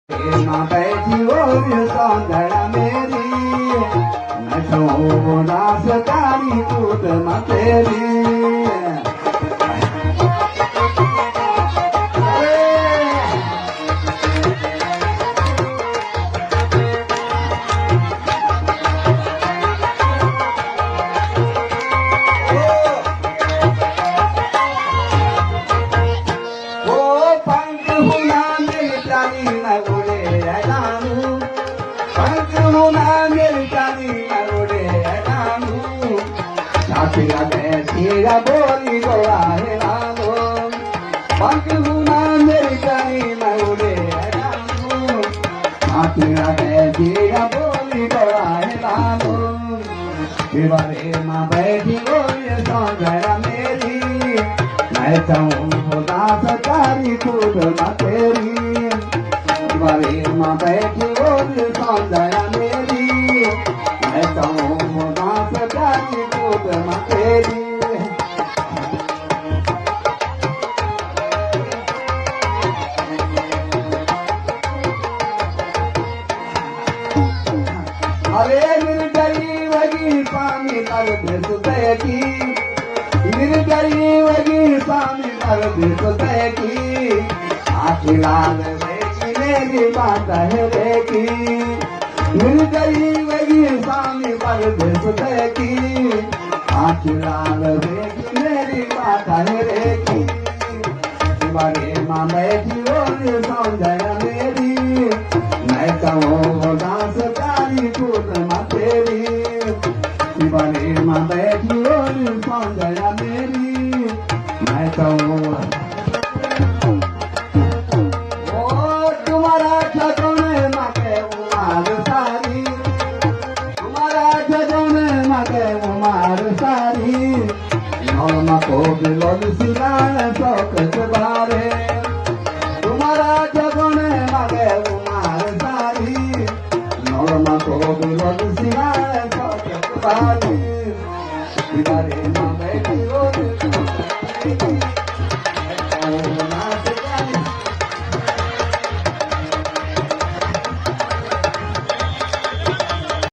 माँ बैठी हो सौंदड़ा मेरी नशो दास कारी कूद माँ तेरी Tira boli gola helano, panguna americani maule helano, tira boli gola helano, divare ma बैठी गोली सौंदर्य मेरी, मैं चाहूँ दास कारी खुद न तेरी, divare ma बैठी गोली सौंदर्य मेरी, मैं चाहूँ दास कारी खुद न तेरी अरे निर्दयी वगी स्वामी कर सुतय की निर्दयी वगी स्वामी कर सुतय की आखिलाल बेटी मेरी बात है रे की निर्दयी वगी स्वामी कर सुतय की आखिलाल बेटी मेरी बात है रे की तुम्हारे माँ बैठी और सौंदर्य मेरी मैं कहूँ दास कूद माँ तेरी दीवाने माँ बैठी और सौंदर्य मेरी मैं कहूँ तुम्हारा छजन माँ के उमार सारी तुम्हारा छजन माँ के उमार सारी नौमा को बिलोल सिलाए शौक से बारे तुम्हारा छजन माँ के उमार सारी नौमा को बिलोल सिलाए शौक से बारे